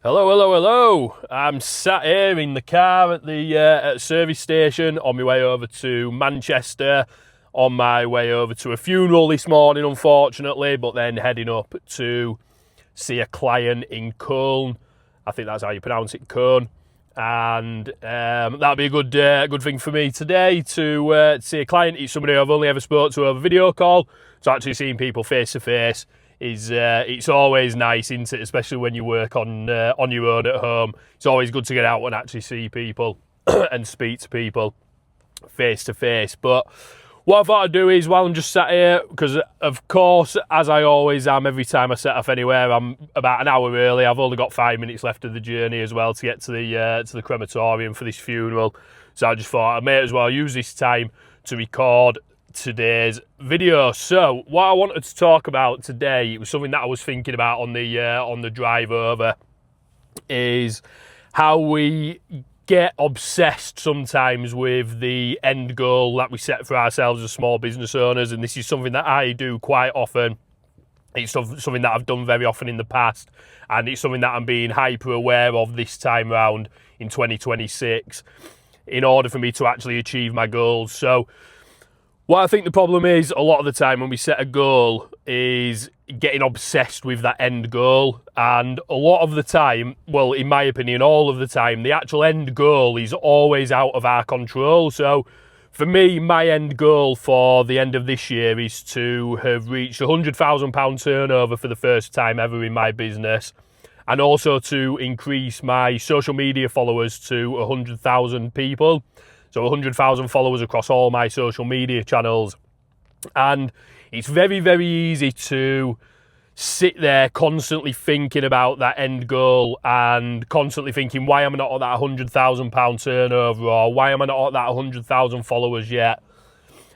Hello, hello, hello. I'm sat here in the car at the service station on my way over to Manchester, on my way over to a funeral this morning, unfortunately, but then heading up to see a client in Cologne. I think that's how you pronounce it, Cologne. And that'll be a good thing for me today to see a client. It's somebody I've only ever spoke to over video call, so actually seeing people face to face is it's always nice, isn't it? Especially when you work on your own at home. It's always good to get out and actually see people and speak to people face to face. But what I thought I'd do is, while I'm just sat here, because of course, as I always am, every time I set off anywhere, I'm about an hour early. I've only got 5 minutes left of the journey as well to get to the crematorium for this funeral. So I just thought I may as well use this time to record today's video. So what I wanted to talk about today, it was something that I was thinking about on the drive over, is how we get obsessed sometimes with the end goal that we set for ourselves as small business owners. And this is something that I do quite often. It's something that I've done very often in the past, and it's something that I'm being hyper aware of this time round in 2026 in order for me to actually achieve my goals. So what I think the problem is, a lot of the time when we set a goal, is getting obsessed with that end goal. And a lot of the time, well, in my opinion, all of the time, the actual end goal is always out of our control. So for me, my end goal for the end of this year is to have reached £100,000 turnover for the first time ever in my business, and also to increase my social media followers to 100,000 people. So 100,000 followers across all my social media channels. And it's very, very easy to sit there constantly thinking about that end goal and constantly thinking, why am I not at that £100,000 turnover, or why am I not at that 100,000 followers yet?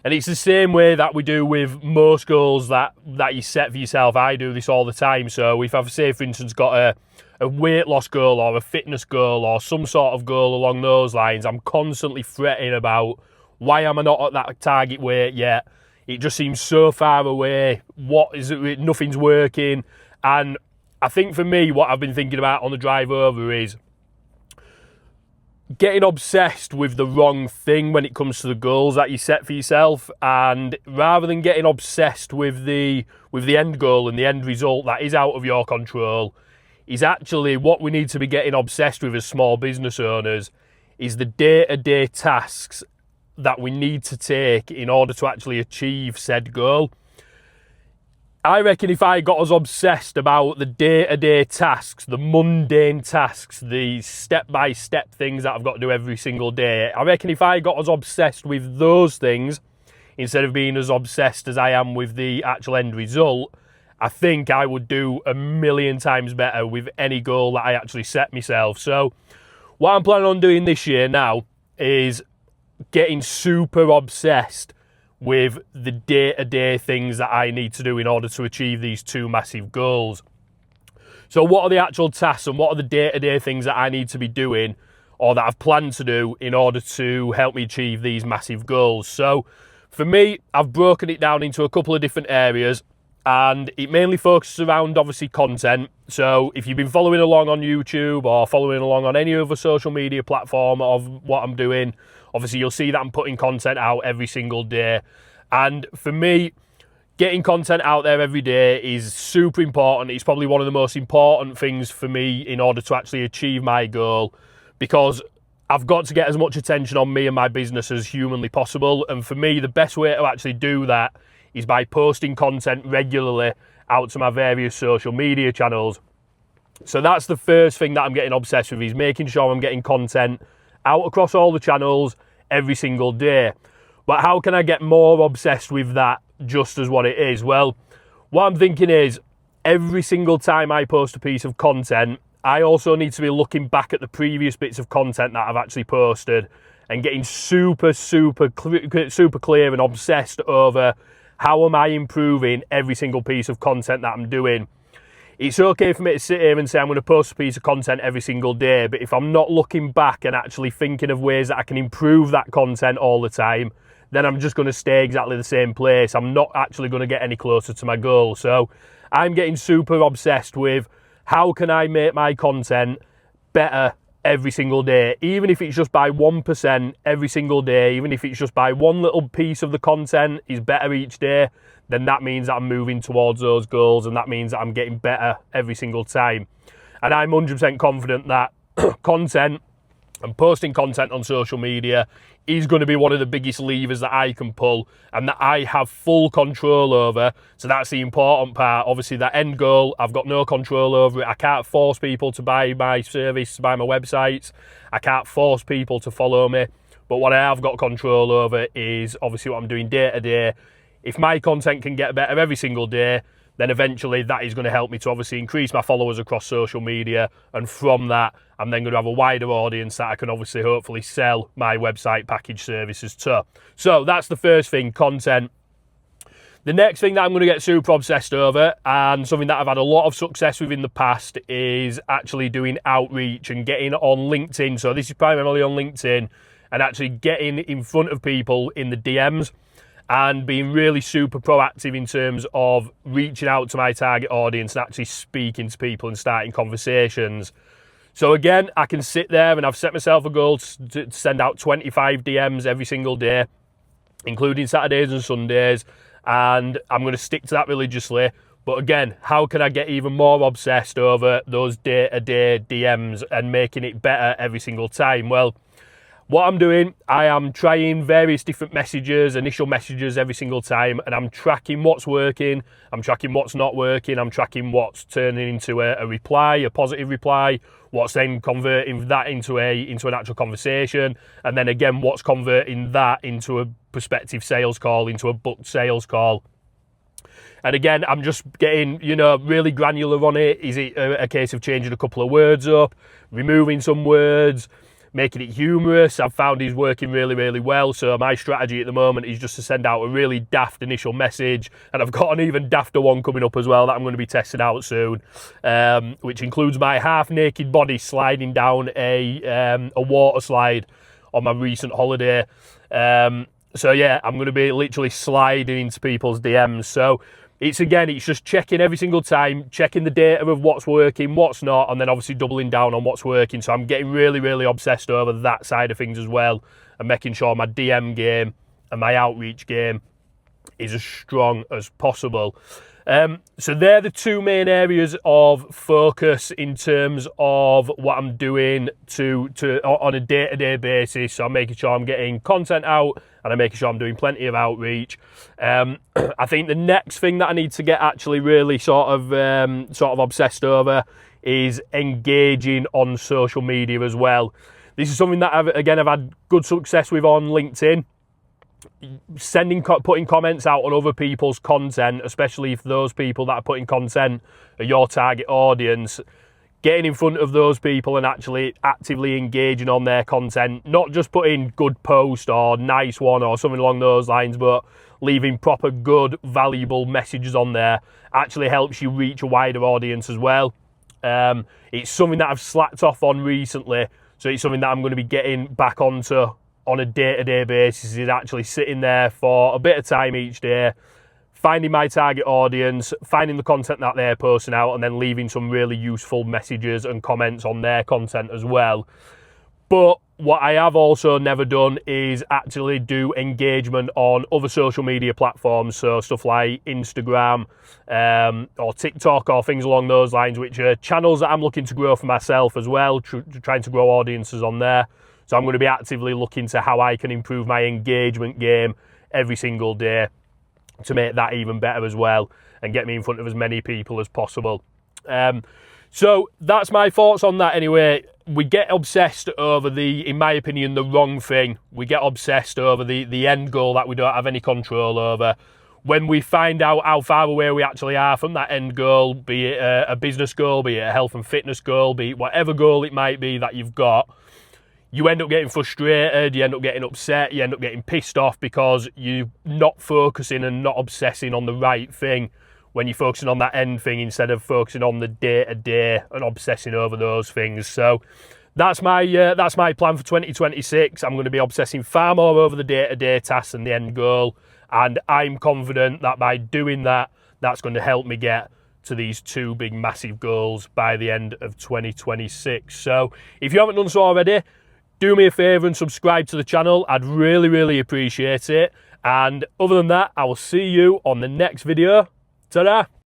And it's the same way that we do with most goals that you set for yourself. I do this all the time. So if I've, say, for instance, got a weight loss goal or a fitness goal or some sort of goal along those lines, I'm constantly fretting about, why am I not at that target weight yet? It just seems so far away. What is it? Nothing's working. And I think for me, what I've been thinking about on the drive over is getting obsessed with the wrong thing when it comes to the goals that you set for yourself. And rather than getting obsessed with the end goal and the end result that is out of your control, is actually what we need to be getting obsessed with as small business owners is the day-to-day tasks that we need to take in order to actually achieve said goal. I reckon if I got us obsessed about the day-to-day tasks, the mundane tasks, the step-by-step things that I've got to do every single day, I reckon if I got us obsessed with those things, instead of being as obsessed as I am with the actual end result, I think I would do a million times better with any goal that I actually set myself. So what I'm planning on doing this year now is getting super obsessed with the day-to-day things that I need to do in order to achieve these two massive goals. So what are the actual tasks and what are the day-to-day things that I need to be doing, or that I've planned to do, in order to help me achieve these massive goals? So for me, I've broken it down into a couple of different areas, and it mainly focuses around, obviously, content. So if you've been following along on YouTube or following along on any other social media platform of what I'm doing, obviously you'll see that I'm putting content out every single day. And for me, getting content out there every day is super important. It's probably one of the most important things for me in order to actually achieve my goal, because I've got to get as much attention on me and my business as humanly possible. And for me, the best way to actually do that is by posting content regularly out to my various social media channels. So that's the first thing that I'm getting obsessed with, is making sure I'm getting content out across all the channels every single day. But how can I get more obsessed with that just as what it is? Well, what I'm thinking is, every single time I post a piece of content, I also need to be looking back at the previous bits of content that I've actually posted and getting super clear and obsessed over how am I improving every single piece of content that I'm doing. It's okay for me to sit here and say I'm going to post a piece of content every single day, but if I'm not looking back and actually thinking of ways that I can improve that content all the time, then I'm just going to stay exactly the same place. I'm not actually going to get any closer to my goal. So I'm getting super obsessed with how can I make my content better every single day, even if it's just by 1% every single day, even if it's just by one little piece of the content is better each day, then that means that I'm moving towards those goals, and that means that I'm getting better every single time. And I'm 100% confident that content and posting content on social media is going to be one of the biggest levers that I can pull and that I have full control over. So that's the important part. Obviously, that end goal, I've got no control over it. I can't force people to buy my service, to buy my websites. I can't force people to follow me. But what I have got control over is obviously what I'm doing day to day. If my content can get better every single day, then eventually that is going to help me to obviously increase my followers across social media. And from that, I'm then going to have a wider audience that I can obviously hopefully sell my website package services to. So that's the first thing, content. The next thing that I'm going to get super obsessed over, and something that I've had a lot of success with in the past, is actually doing outreach and getting on LinkedIn. So this is primarily on LinkedIn, and actually getting in front of people in the DMs and being really super proactive in terms of reaching out to my target audience and actually speaking to people and starting conversations. So again, I can sit there, and I've set myself a goal to send out 25 DMs every single day, including Saturdays and Sundays, and I'm going to stick to that religiously. But again, how can I get even more obsessed over those day-to-day DMs and making it better every single time? Well, what I'm doing, I am trying various different messages, initial messages every single time, and I'm tracking what's working, I'm tracking what's not working, I'm tracking what's turning into a reply, a positive reply, what's then converting that into an actual conversation, and then again, what's converting that into a prospective sales call, into a booked sales call. And again, I'm just getting, really granular on it. Is it a case of changing a couple of words up, removing some words, making it humorous? I've found he's working really, really well. So my strategy at the moment is just to send out a really daft initial message. And I've got an even dafter one coming up as well that I'm going to be testing out soon, which includes my half-naked body sliding down a water slide on my recent holiday. So yeah, I'm going to be literally sliding into people's DMs. So it's just checking every single time, checking the data of what's working, what's not, and then obviously doubling down on what's working. So I'm getting really, really obsessed over that side of things as well, and making sure my DM game and my outreach game is as strong as possible. So they're the two main areas of focus in terms of what I'm doing on a day-to-day basis. So I'm making sure I'm getting content out, and I'm making sure I'm doing plenty of outreach. I think the next thing that I need to get actually really sort of obsessed over is engaging on social media as well. This is something that I've had good success with on LinkedIn. Putting comments out on other people's content, especially if those people that are putting content are your target audience, getting in front of those people and actually actively engaging on their content, not just putting good post or nice one or something along those lines, but leaving proper good valuable messages on there, actually helps you reach a wider audience as well. It's something that I've slacked off on recently, so it's something that I'm going to be getting back onto on a day-to-day basis, is actually sitting there for a bit of time each day, finding my target audience, finding the content that they're posting out, and then leaving some really useful messages and comments on their content as well. But what I have also never done is actually do engagement on other social media platforms, so stuff like Instagram or TikTok or things along those lines, which are channels that I'm looking to grow for myself as well, trying to grow audiences on there. So I'm going to be actively looking to how I can improve my engagement game every single day to make that even better as well and get me in front of as many people as possible. So that's my thoughts on that anyway. We get obsessed over in my opinion, the wrong thing. We get obsessed over the end goal that we don't have any control over. When we find out how far away we actually are from that end goal, be it a business goal, be it a health and fitness goal, be it whatever goal it might be that you've got, you end up getting frustrated, you end up getting upset, you end up getting pissed off because you're not focusing and not obsessing on the right thing when you're focusing on that end thing instead of focusing on the day-to-day and obsessing over those things. So that's my plan for 2026. I'm going to be obsessing far more over the day-to-day tasks and the end goal, and I'm confident that by doing that, that's going to help me get to these two big massive goals by the end of 2026. So if you haven't done so already, do me a favour and subscribe to the channel. I'd really appreciate it. And other than that, I will see you on the next video. Ta-da!